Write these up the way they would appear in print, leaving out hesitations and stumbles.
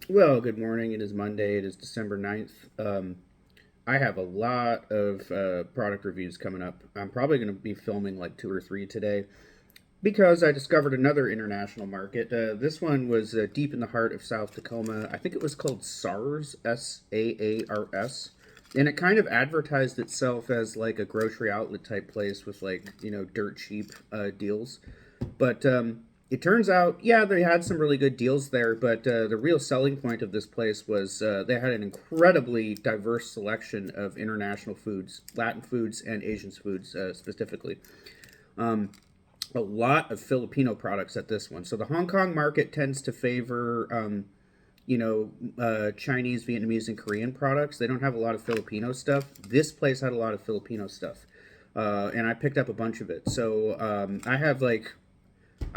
Well, good morning. It is Monday. It is December 9th. I have a lot of product reviews coming up. I'm probably going to be filming like two or three today because I discovered another international market. This one was deep in the heart of South Tacoma. I think it was called SARS, SAARS. And it kind of advertised itself as like a grocery outlet type place with like, dirt cheap deals. But it turns out, yeah, they had some really good deals there, but the real selling point of this place was they had an incredibly diverse selection of international foods, Latin foods, and Asian foods specifically. Um, a lot of Filipino products at this one. So the Hong Kong market tends to favor, Chinese, Vietnamese, and Korean products. They don't have a lot of Filipino stuff. This place had a lot of Filipino stuff, and I picked up a bunch of it. So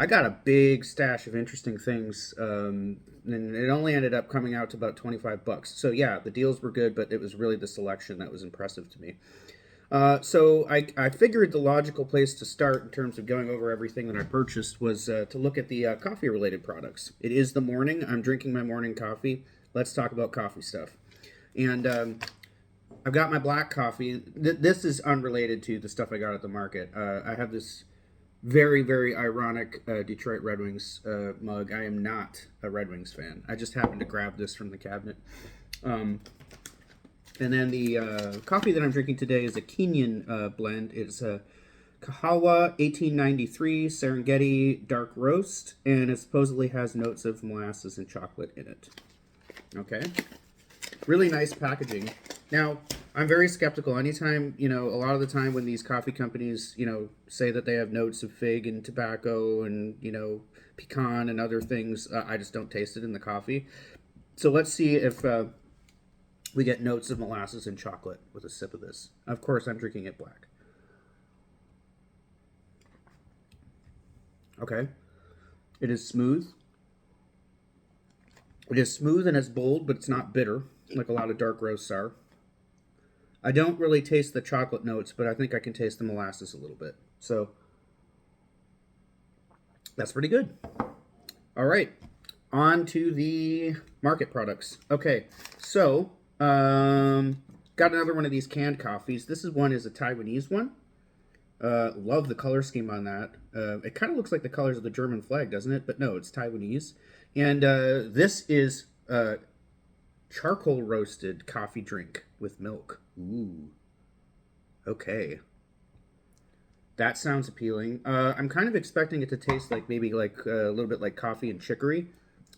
I got a big stash of interesting things, and it only ended up coming out to about 25 bucks. So yeah, the deals were good, but it was really the selection that was impressive to me. So I figured the logical place to start in terms of going over everything that I purchased was to look at the coffee related products. It is the morning. I'm drinking my morning coffee. Let's talk about coffee stuff. And I've got my black coffee. This is unrelated to the stuff I got at the market. I have this very, very ironic Detroit Red Wings mug. I am not a Red Wings fan. I just happened to grab this from the cabinet. Um, and then the coffee that I'm drinking today is a Kenyan blend. It's a Kahawa 1893 Serengeti Dark Roast, and it supposedly has notes of molasses and chocolate in it. Okay. Really nice packaging. Now, I'm very skeptical. Anytime, a lot of the time when these coffee companies, say that they have notes of fig and tobacco and, pecan and other things, I just don't taste it in the coffee. So let's see if we get notes of molasses and chocolate with a sip of this. Of course, I'm drinking it black. Okay. It is smooth. It is smooth and it's bold, but it's not bitter like a lot of dark roasts are. I don't really taste the chocolate notes, but I think I can taste the molasses a little bit. So that's pretty good. All right, on to the market products. Okay, so got another one of these canned coffees. This is one is a Taiwanese one. Love the color scheme on that. It kind of looks like the colors of the German flag, doesn't it? But no, it's Taiwanese. And this is charcoal roasted coffee drink with milk. Ooh, okay. That sounds appealing. I'm kind of expecting it to taste like maybe like a little bit like coffee and chicory.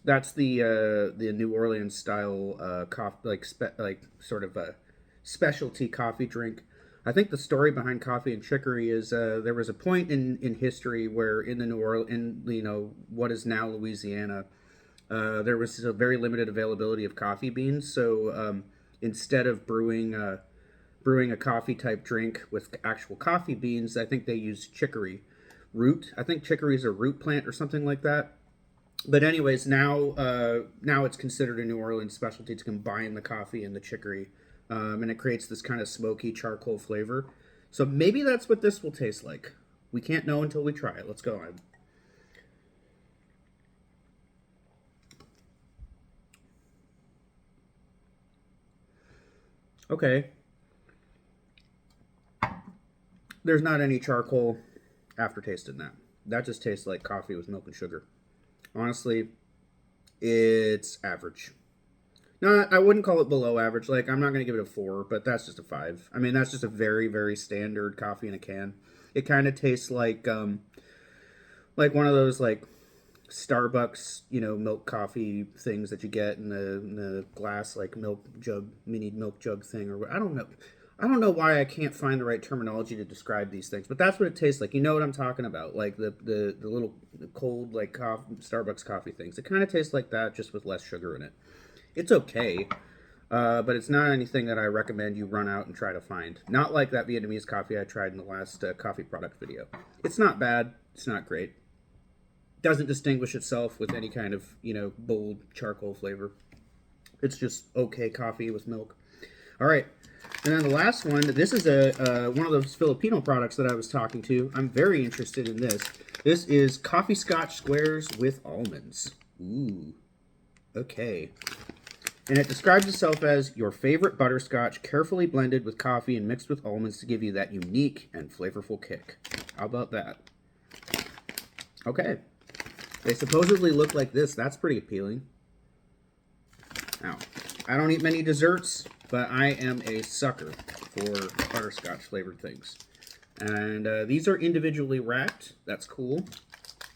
That's the New Orleans style coffee, like sort of a specialty coffee drink. I think the story behind coffee and chicory is there was a point in history where in the New Orleans, in what is now Louisiana, there was a very limited availability of coffee beans. So instead of brewing a coffee type drink with actual coffee beans, I think they used chicory root. I think chicory is a root plant or something like that. But anyways, now it's considered a New Orleans specialty to combine the coffee and the chicory, and it creates this kind of smoky charcoal flavor. So maybe that's what this will taste like. We can't know until we try it. Let's go on. Okay, there's not any charcoal aftertaste in that. That just tastes like coffee with milk and sugar. Honestly, it's average. No, I wouldn't call it below average. Like, I'm not going to give it a 4, but that's just a 5. I mean, that's just a very, very standard coffee in a can. It kind of tastes like one of those, like, Starbucks, milk coffee things that you get in the glass, like, milk jug, mini milk jug thing. Or I don't know. I don't know why I can't find the right terminology to describe these things, but that's what it tastes like. You know what I'm talking about, like the little cold like Starbucks coffee things. It kind of tastes like that, just with less sugar in it. It's okay, but it's not anything that I recommend you run out and try to find. Not like that Vietnamese coffee I tried in the last coffee product video. It's not bad. It's not great. Doesn't distinguish itself with any kind of bold charcoal flavor. It's just okay coffee with milk. All right. And then the last one, this is a one of those Filipino products that I was talking to. I'm very interested in this. This is coffee scotch squares with almonds. Ooh, okay. And it describes itself as your favorite butterscotch, carefully blended with coffee and mixed with almonds to give you that unique and flavorful kick. How about that? Okay. They supposedly look like this. That's pretty appealing. Now, I don't eat many desserts, but I am a sucker for butterscotch flavored things. And these are individually wrapped. That's cool.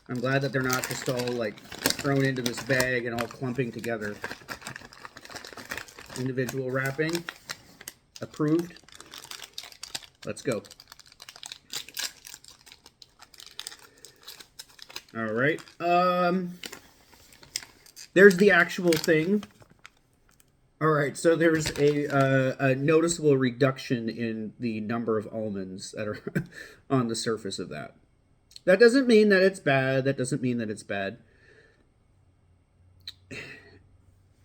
I'm glad that they're not just all like thrown into this bag and all clumping together. Individual wrapping. Approved. Let's go. All right. There's the actual thing. All right, so there's a noticeable reduction in the number of almonds that are on the surface of that. That doesn't mean that it's bad. That doesn't mean that it's bad.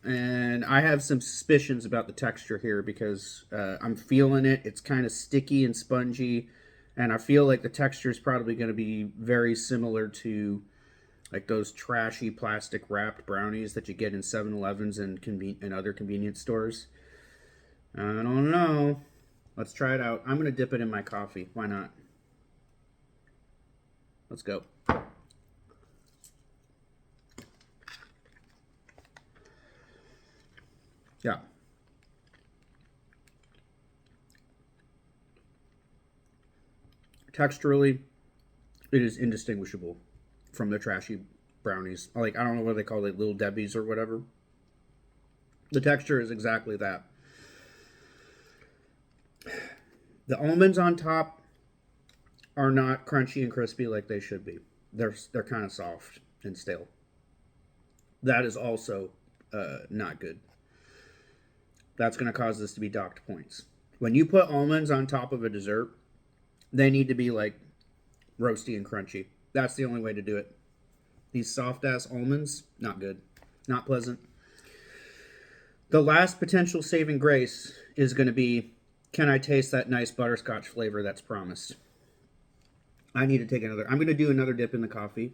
And I have some suspicions about the texture here because I'm feeling it. It's kind of sticky and spongy. And I feel like the texture is probably going to be very similar to like those trashy plastic wrapped brownies that you get in 7-Elevens and other convenience stores. I don't know. Let's try it out. I'm going to dip it in my coffee. Why not? Let's go. Yeah. Texturally, it is indistinguishable from the trashy brownies. Like, I don't know what they call it, Little Debbie's or whatever. The texture is exactly that. The almonds on top are not crunchy and crispy like they should be. They're kind of soft and stale. That is also not good. That's going to cause this to be docked points. When you put almonds on top of a dessert, they need to be like roasty and crunchy. That's the only way to do it. These soft-ass almonds, not good. Not pleasant. The last potential saving grace is going to be, can I taste that nice butterscotch flavor that's promised? I need to take another. I'm going to do another dip in the coffee.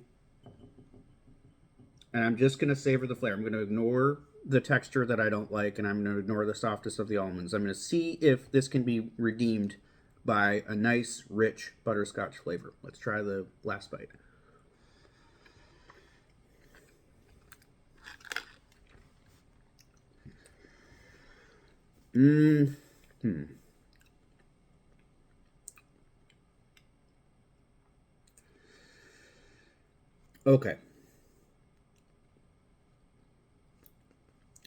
And I'm just going to savor the flavor. I'm going to ignore the texture that I don't like, and I'm going to ignore the softness of the almonds. I'm going to see if this can be redeemed by a nice, rich butterscotch flavor. Let's try the last bite. Okay.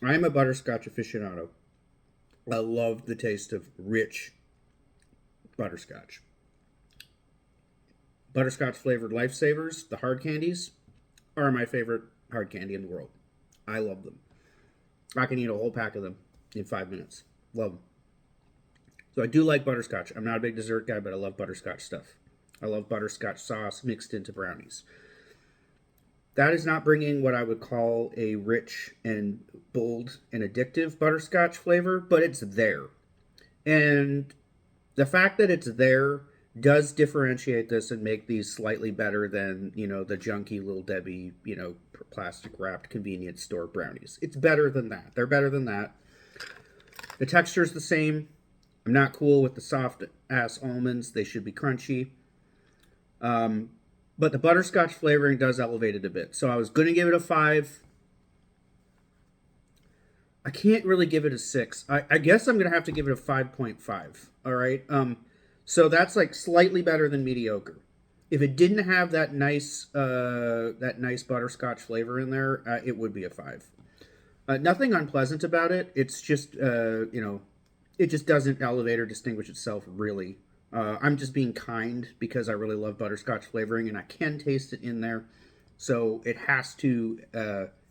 I'm a butterscotch aficionado. I love the taste of rich butterscotch. Butterscotch flavored Lifesavers, the hard candies, are my favorite hard candy in the world. I love them. I can eat a whole pack of them in 5 minutes. Love them. So I do like butterscotch. I'm not a big dessert guy, but I love butterscotch stuff. I love butterscotch sauce mixed into brownies. That is not bringing what I would call a rich and bold and addictive butterscotch flavor, but it's there. And the fact that it's there does differentiate this and make these slightly better than, the junky Little Debbie, plastic wrapped convenience store brownies. It's better than that. They're better than that. The texture is the same. I'm not cool with the soft ass almonds. They should be crunchy. But the butterscotch flavoring does elevate it a bit. So I was going to give it a 5. I can't really give it a 6. I guess I'm going to have to give it a 5.5. All right. So that's like slightly better than mediocre. If it didn't have that nice butterscotch flavor in there, it would be a 5. Nothing unpleasant about it. It's just, it just doesn't elevate or distinguish itself really. I'm just being kind because I really love butterscotch flavoring and I can taste it in there. So it has to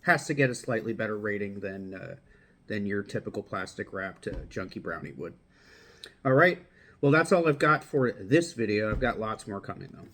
get a slightly better rating than your typical plastic wrapped junky brownie would. All right. Well, that's all I've got for this video. I've got lots more coming though.